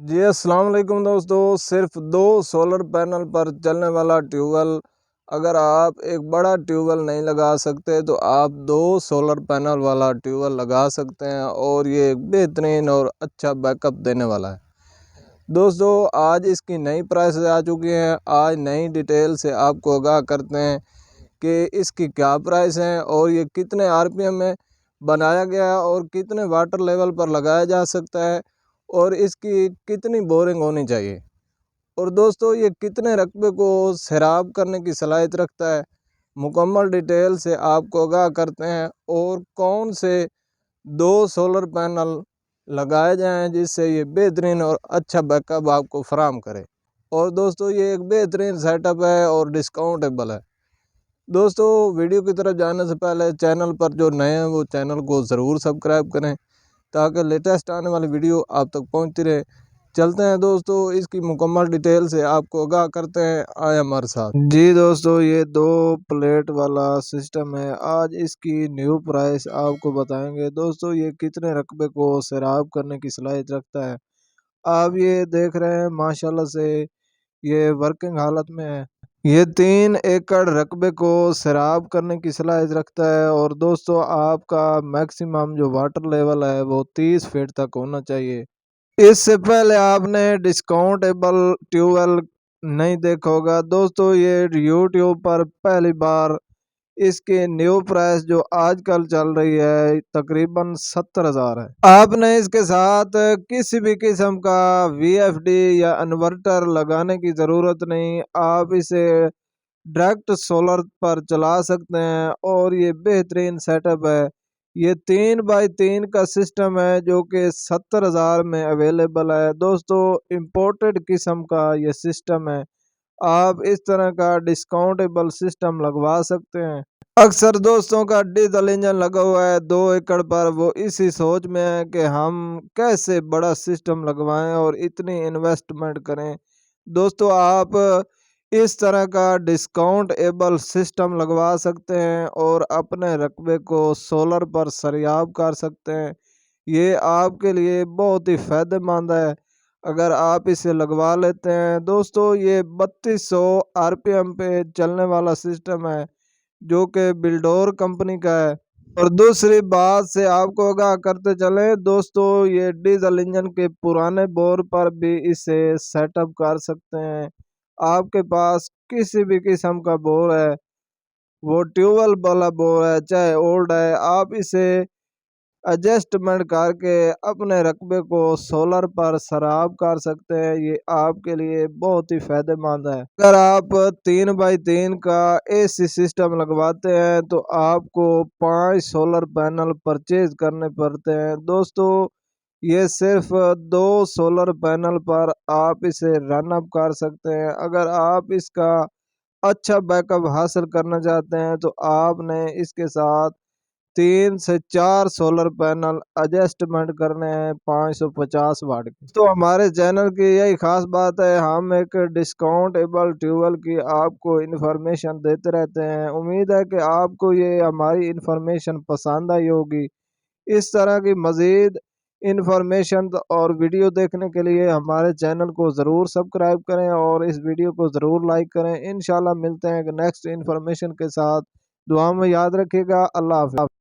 جی السلام علیکم دوستو، صرف 2 سولر پینل پر چلنے والا ٹیوب ویل، اگر آپ ایک بڑا ٹیوب ویل نہیں لگا سکتے تو آپ 2 سولر پینل والا ٹیوب ویل لگا سکتے ہیں، اور یہ ایک بہترین اور اچھا بیک اپ دینے والا ہے۔ دوستو آج اس کی نئی پرائس آ چکی ہیں، آج نئی ڈیٹیل سے آپ کو آگاہ کرتے ہیں کہ اس کی کیا پرائس ہے اور یہ کتنے RPM میں بنایا گیا ہے اور کتنے واٹر لیول پر لگایا جا سکتا ہے، اور اس کی کتنی بورنگ ہونی چاہیے، اور دوستو یہ کتنے رقبے کو سیراب کرنے کی صلاحیت رکھتا ہے۔ مکمل ڈیٹیل سے آپ کو آگاہ کرتے ہیں، اور کون سے 2 سولر پینل لگائے جائیں جس سے یہ بہترین اور اچھا بیک اپ آپ کو فراہم کرے۔ اور دوستو یہ ایک بہترین سیٹ اپ ہے اور ڈسکاؤنٹیبل ہے۔ دوستو ویڈیو کی طرف جانے سے پہلے چینل پر جو نئے ہیں وہ چینل کو ضرور سبسکرائب کریں تاکہ لیٹسٹ آنے والی ویڈیو آپ تک پہنچتی رہے۔ چلتے ہیں دوستو اس کی مکمل ڈیٹیل سے آپ کو آگاہ کرتے ہیں، آئے ہمارے ساتھ۔ جی دوستو یہ 2 پلیٹ والا سسٹم ہے، آج اس کی نیو پرائس آپ کو بتائیں گے۔ دوستو یہ کتنے رقبے کو سیراب کرنے کی صلاحیت رکھتا ہے، آپ یہ دیکھ رہے ہیں ماشاءاللہ سے یہ ورکنگ حالت میں ہے۔ یہ 3 ایکڑ رقبے کو سیراب کرنے کی صلاحیت رکھتا ہے، اور دوستو آپ کا میکسیمم جو واٹر لیول ہے وہ 30 فٹ تک ہونا چاہیے۔ اس سے پہلے آپ نے ڈسکاؤنٹیبل ٹیوب ویل نہیں دیکھا ہوگا دوستو، یہ یوٹیوب پر پہلی بار اس کی نیو پرائس جو آج کل چل رہی ہے تقریباً 70,000 ہے۔ آپ نے اس کے ساتھ کسی بھی قسم کا VFD یا انورٹر لگانے کی ضرورت نہیں، آپ اسے ڈائریکٹ سولر پر چلا سکتے ہیں، اور یہ بہترین سیٹ اپ ہے۔ یہ 3x3 کا سسٹم ہے جو کہ 70,000 میں اویلیبل ہے۔ دوستو امپورٹڈ قسم کا یہ سسٹم ہے، آپ اس طرح کا ڈسکاؤنٹیبل سسٹم لگوا سکتے ہیں۔ اکثر دوستوں کا ڈیزل انجن لگا ہوا ہے 2 ایکڑ پر، وہ اسی سوچ میں ہے کہ ہم کیسے بڑا سسٹم لگوائیں اور اتنی انویسٹمنٹ کریں۔ دوستو آپ اس طرح کا ڈسکاؤنٹیبل سسٹم لگوا سکتے ہیں اور اپنے رقبے کو سولر پر سیراب کر سکتے ہیں۔ یہ آپ کے لیے بہت ہی فائدہ مند ہے اگر آپ اسے لگوا لیتے ہیں۔ دوستو یہ 3200 RPM پہ چلنے والا سسٹم ہے جو کہ بلڈور کمپنی کا ہے۔ اور دوسری بات سے آپ کو آگاہ کرتے چلیں دوستو، یہ ڈیزل انجن کے پرانے بور پر بھی اسے سیٹ اپ کر سکتے ہیں۔ آپ کے پاس کسی بھی قسم کا بور ہے، وہ ٹیوب ویل والا بور ہے چاہے اولڈ ہے، آپ اسے ایڈجسٹمنٹ کر کے اپنے رقبے کو سولر پر سیراب کر سکتے ہیں۔ یہ آپ کے لیے بہت ہی فائدہ مند ہے۔ اگر آپ 3x3 کا AC سسٹم لگواتے ہیں تو آپ کو 5 سولر پینل پرچیز کرنے پڑتے ہیں۔ دوستو یہ صرف 2 سولر پینل پر آپ اسے رن اپ کر سکتے ہیں۔ اگر آپ اس کا اچھا بیک اپ حاصل کرنا چاہتے ہیں تو آپ نے اس کے ساتھ 3 سے 4 سولر پینل ایڈجسٹمنٹ کرنے ہیں 550 واٹ کے۔ تو ہمارے چینل کی یہی خاص بات ہے، ہم ایک ڈسکاؤنٹیبل ٹیوب ویل کی آپ کو انفارمیشن دیتے رہتے ہیں۔ امید ہے کہ آپ کو یہ ہماری انفارمیشن پسند آئی ہوگی۔ اس طرح کی مزید انفارمیشن اور ویڈیو دیکھنے کے لیے ہمارے چینل کو ضرور سبسکرائب کریں اور اس ویڈیو کو ضرور لائک کریں۔ انشاءاللہ ملتے ہیں نیکسٹ انفارمیشن کے ساتھ، دعا میں یاد رکھیے گا۔ اللہ حافظ۔